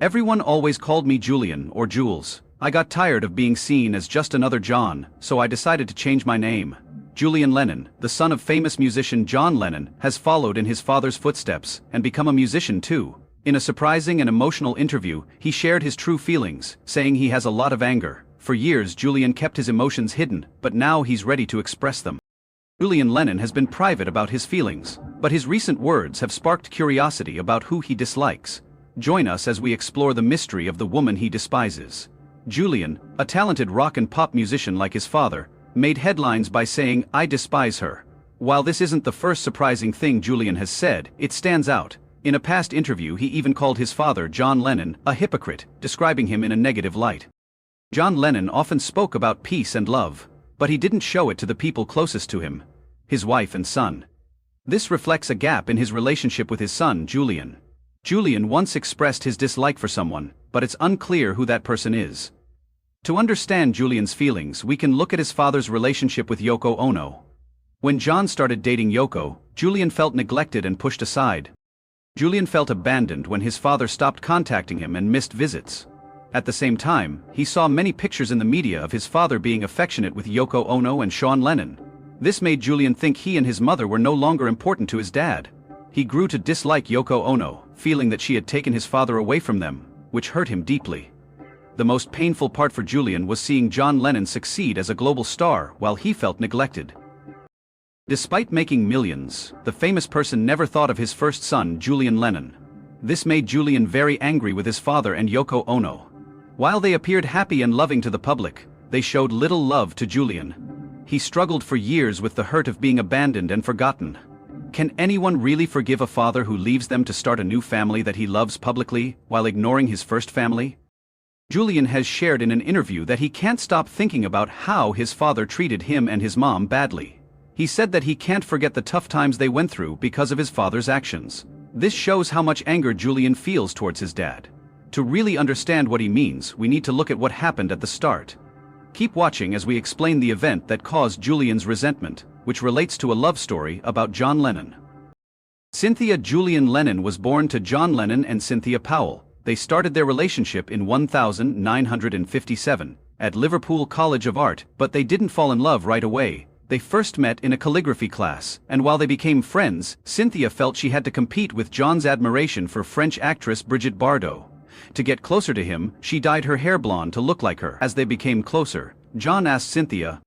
Everyone always called me Julian or Jules. I got tired of being seen as just another John, so I decided to change my name. Julian Lennon, the son of famous musician John Lennon, has followed in his father's footsteps and become a musician too. In a surprising and emotional interview, he shared his true feelings, saying he has a lot of anger. For years Julian kept his emotions hidden, but now he's ready to express them. Julian Lennon has been private about his feelings, but his recent words have sparked curiosity about who he dislikes. Join us as we explore the mystery of the woman he despises. Julian, a talented rock and pop musician like his father, made headlines by saying, "I despise her." While this isn't the first surprising thing Julian has said, it stands out. In a past interview he even called his father, John Lennon, a hypocrite, describing him in a negative light. John Lennon often spoke about peace and love, but he didn't show it to the people closest to him, his wife and son. This reflects a gap in his relationship with his son, Julian. Julian once expressed his dislike for someone, but it's unclear who that person is. To understand Julian's feelings, we can look at his father's relationship with Yoko Ono. When John started dating Yoko, Julian felt neglected and pushed aside. Julian felt abandoned when his father stopped contacting him and missed visits. At the same time, he saw many pictures in the media of his father being affectionate with Yoko Ono and Sean Lennon. This made Julian think he and his mother were no longer important to his dad. He grew to dislike Yoko Ono, feeling that she had taken his father away from them, which hurt him deeply. The most painful part for Julian was seeing John Lennon succeed as a global star while he felt neglected. Despite making millions, the famous person never thought of his first son, Julian Lennon. This made Julian very angry with his father and Yoko Ono. While they appeared happy and loving to the public, they showed little love to Julian. He struggled for years with the hurt of being abandoned and forgotten. Can anyone really forgive a father who leaves them to start a new family that he loves publicly, while ignoring his first family? Julian has shared in an interview that he can't stop thinking about how his father treated him and his mom badly. He said that he can't forget the tough times they went through because of his father's actions. This shows how much anger Julian feels towards his dad. To really understand what he means, we need to look at what happened at the start. Keep watching as we explain the event that caused Julian's resentment, which relates to a love story about John Lennon. Cynthia Julian Lennon was born to John Lennon and Cynthia Powell. They started their relationship in 1957 at Liverpool College of Art, but they didn't fall in love right away. They first met in a calligraphy class, and while they became friends, Cynthia felt she had to compete with John's admiration for French actress Brigitte Bardot. To get closer to him, she dyed her hair blonde to look like her. As they became closer, John asked Cynthia.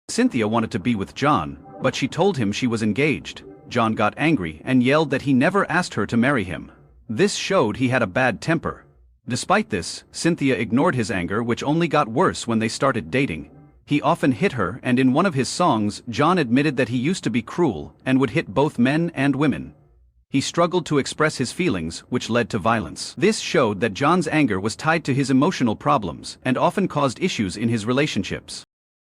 Cynthia wanted to be with John, but she told him she was engaged. John got angry and yelled that he never asked her to marry him. This showed he had a bad temper. Despite this, Cynthia ignored his anger, which only got worse when they started dating. He often hit her, and in one of his songs, John admitted that he used to be cruel and would hit both men and women. He struggled to express his feelings, which led to violence. This showed that John's anger was tied to his emotional problems and often caused issues in his relationships.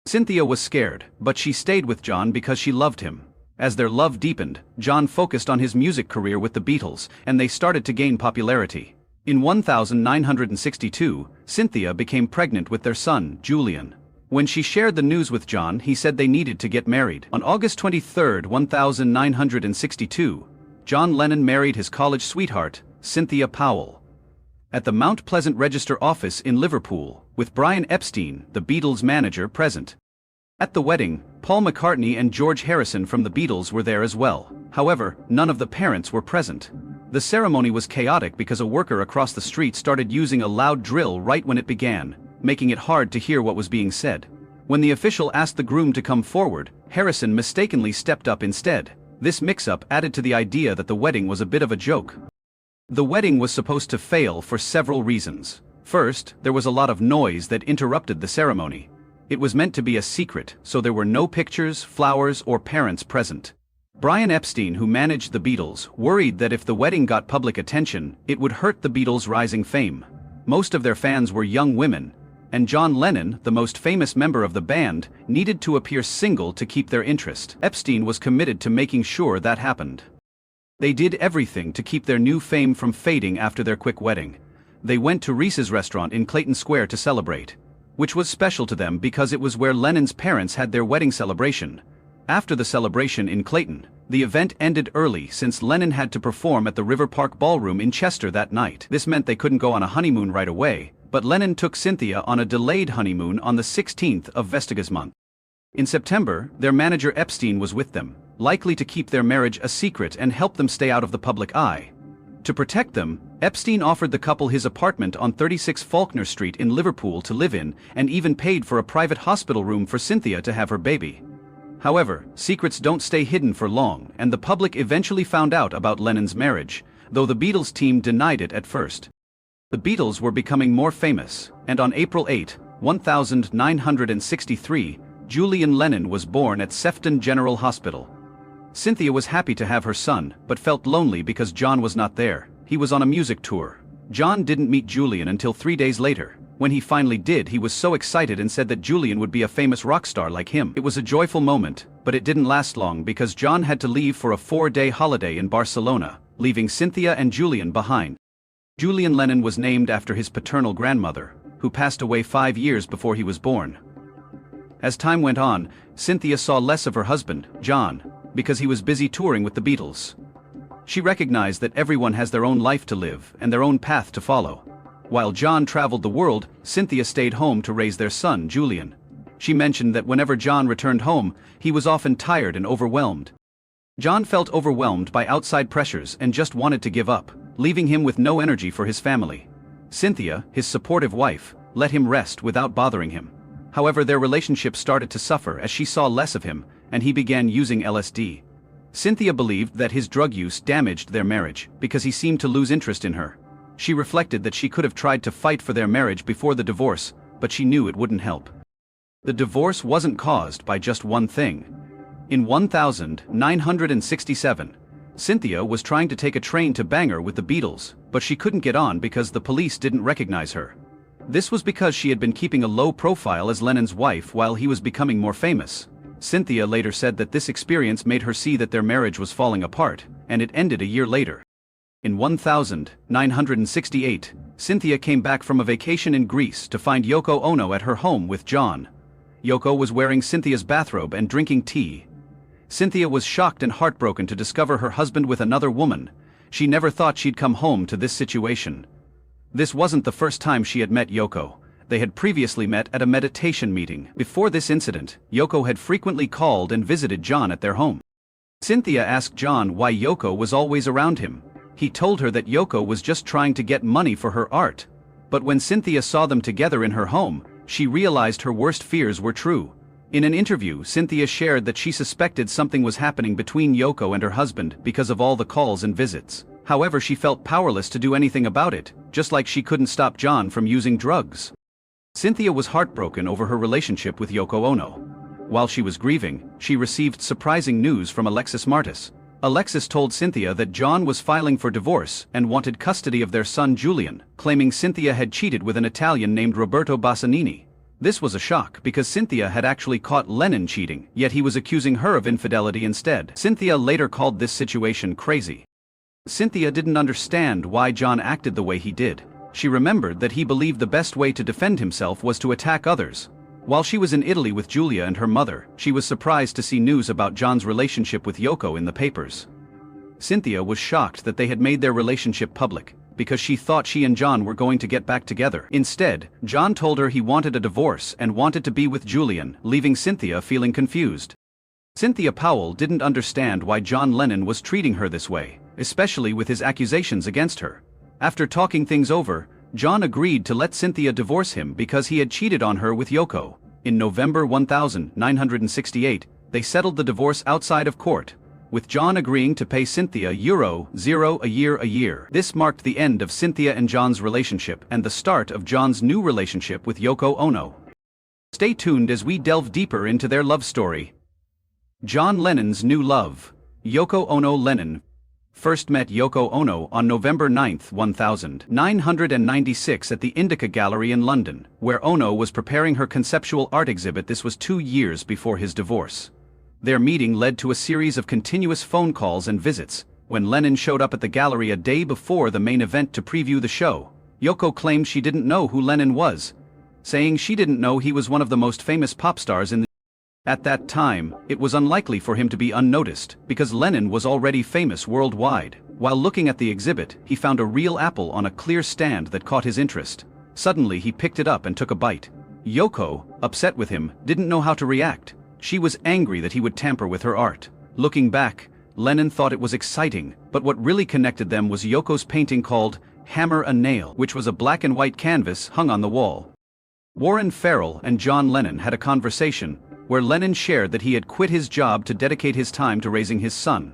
Cynthia was scared, but she stayed with John because she loved him. As their love deepened, John focused on his music career with the Beatles, and they started to gain popularity. In 1962, Cynthia became pregnant with their son, Julian. When she shared the news with John, he said they needed to get married. On August 23, 1962, John Lennon married his college sweetheart, Cynthia Powell, at the Mount Pleasant Register office in Liverpool, with Brian Epstein, the Beatles' manager, present. At the wedding, Paul McCartney and George Harrison from the Beatles were there as well. However, none of the parents were present. The ceremony was chaotic because a worker across the street started using a loud drill right when it began, making it hard to hear what was being said. When the official asked the groom to come forward, Harrison mistakenly stepped up instead. This mix-up added to the idea that the wedding was a bit of a joke. The wedding was supposed to fail for several reasons. First, there was a lot of noise that interrupted the ceremony. It was meant to be a secret, so there were no pictures, flowers, or parents present. Brian Epstein, who managed the Beatles, worried that if the wedding got public attention, it would hurt the Beatles' rising fame. Most of their fans were young women, and John Lennon, the most famous member of the band, needed to appear single to keep their interest. Epstein was committed to making sure that happened. They did everything to keep their new fame from fading after their quick wedding. They went to Reese's restaurant in Clayton Square to celebrate, which was special to them because it was where Lennon's parents had their wedding celebration. After the celebration in Clayton, The event ended early since Lennon had to perform at the River Park Ballroom in Chester that night. This meant they couldn't go on a honeymoon right away, but Lennon took Cynthia on a delayed honeymoon on the 16th of Vestiges month. In September, their manager Epstein was with them, likely to keep their marriage a secret and help them stay out of the public eye. To protect them, Epstein offered the couple his apartment on 36 Faulkner Street in Liverpool to live in and even paid for a private hospital room for Cynthia to have her baby. However, secrets don't stay hidden for long, and the public eventually found out about Lennon's marriage, though the Beatles team denied it at first. The Beatles were becoming more famous, and on April 8, 1963, Julian Lennon was born at Sefton General Hospital. Cynthia was happy to have her son, but felt lonely because John was not there. He was on a music tour. John didn't meet Julian until 3 days later. When he finally did, he was so excited and said that Julian would be a famous rock star like him. It was a joyful moment, but it didn't last long because John had to leave for a 4-day holiday in Barcelona, leaving Cynthia and Julian behind. Julian Lennon was named after his paternal grandmother, who passed away 5 years before he was born. As time went on, Cynthia saw less of her husband, John, because he was busy touring with the Beatles. She recognized that everyone has their own life to live and their own path to follow. While John traveled the world, Cynthia stayed home to raise their son, Julian. She mentioned that whenever John returned home, he was often tired and overwhelmed. John felt overwhelmed by outside pressures and just wanted to give up, leaving him with no energy for his family. Cynthia, his supportive wife, let him rest without bothering him. However, their relationship started to suffer as she saw less of him, and he began using LSD. Cynthia believed that his drug use damaged their marriage because he seemed to lose interest in her. She reflected that she could have tried to fight for their marriage before the divorce, but she knew it wouldn't help. The divorce wasn't caused by just one thing. In 1967, Cynthia was trying to take a train to Bangor with the Beatles, but she couldn't get on because the police didn't recognize her. This was because she had been keeping a low profile as Lennon's wife while he was becoming more famous. Cynthia later said that this experience made her see that their marriage was falling apart, and it ended a year later. In 1968, Cynthia came back from a vacation in Greece to find Yoko Ono at her home with John. Yoko was wearing Cynthia's bathrobe and drinking tea. Cynthia was shocked and heartbroken to discover her husband with another woman. She never thought she'd come home to this situation. This wasn't the first time she had met Yoko. They had previously met at a meditation meeting. Before this incident, Yoko had frequently called and visited John at their home. Cynthia asked John why Yoko was always around him. He told her that Yoko was just trying to get money for her art. But when Cynthia saw them together in her home, she realized her worst fears were true. In an interview, Cynthia shared that she suspected something was happening between Yoko and her husband because of all the calls and visits. However, she felt powerless to do anything about it, just like she couldn't stop John from using drugs. Cynthia was heartbroken over her relationship with Yoko Ono. While she was grieving, she received surprising news from Alexis Martis. Alexis told Cynthia that John was filing for divorce and wanted custody of their son Julian, claiming Cynthia had cheated with an Italian named Roberto Bassanini. This was a shock because Cynthia had actually caught Lennon cheating, yet he was accusing her of infidelity instead. Cynthia later called this situation crazy. Cynthia didn't understand why John acted the way he did. She remembered that he believed the best way to defend himself was to attack others. While she was in Italy with Julia and her mother, she was surprised to see news about John's relationship with Yoko in the papers. Cynthia was shocked that they had made their relationship public, because she thought she and John were going to get back together. Instead, John told her he wanted a divorce and wanted to be with Julian, leaving Cynthia feeling confused. Cynthia Powell didn't understand why John Lennon was treating her this way, especially with his accusations against her. After talking things over, John agreed to let Cynthia divorce him because he had cheated on her with Yoko. In November 1968, they settled the divorce outside of court, with John agreeing to pay Cynthia €0 a year. This marked the end of Cynthia and John's relationship and the start of John's new relationship with Yoko Ono. Stay tuned as we delve deeper into their love story. John Lennon's new love. Yoko Ono. Lennon first met Yoko Ono on November 9, 1996 at the Indica Gallery in London, where Ono was preparing her conceptual art exhibit. This was 2 years before his divorce. Their meeting led to a series of continuous phone calls and visits. When Lennon showed up at the gallery a day before the main event to preview the show, Yoko claimed she didn't know who Lennon was, saying she didn't know he was one of the most famous pop stars in the At that time, it was unlikely for him to be unnoticed, because Lennon was already famous worldwide. While looking at the exhibit, he found a real apple on a clear stand that caught his interest. Suddenly he picked it up and took a bite. Yoko, upset with him, didn't know how to react. She was angry that he would tamper with her art. Looking back, Lennon thought it was exciting, but what really connected them was Yoko's painting called Hammer a Nail, which was a black and white canvas hung on the wall. Warren Farrell and John Lennon had a conversation, where Lennon shared that he had quit his job to dedicate his time to raising his son.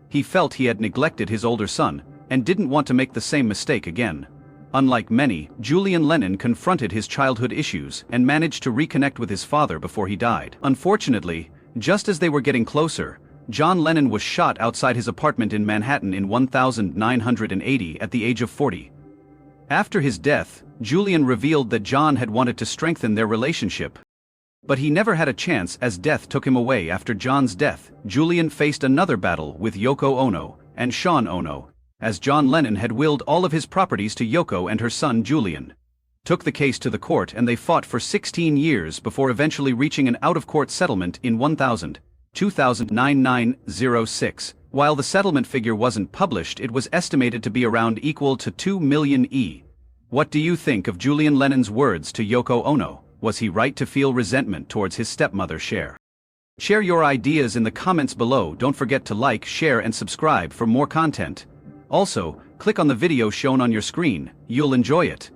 He felt he had neglected his older son, and didn't want to make the same mistake again. Unlike many, Julian Lennon confronted his childhood issues and managed to reconnect with his father before he died. Unfortunately, just as they were getting closer, John Lennon was shot outside his apartment in Manhattan in 1980 at the age of 40. After his death, Julian revealed that John had wanted to strengthen their relationship. But he never had a chance as death took him away. After John's death, Julian faced another battle with Yoko Ono and Sean Ono, as John Lennon had willed all of his properties to Yoko and her son Julian. Took the case to the court and they fought for 16 years before eventually reaching an out-of-court settlement in 2006. While the settlement figure wasn't published, it was estimated to be around equal to $2 million. What do you think of Julian Lennon's words to Yoko Ono? Was he right to feel resentment towards his stepmother? Share your ideas in the comments below. Don't forget to like, share and subscribe for more content. Also, click on the video shown on your screen. You'll enjoy it.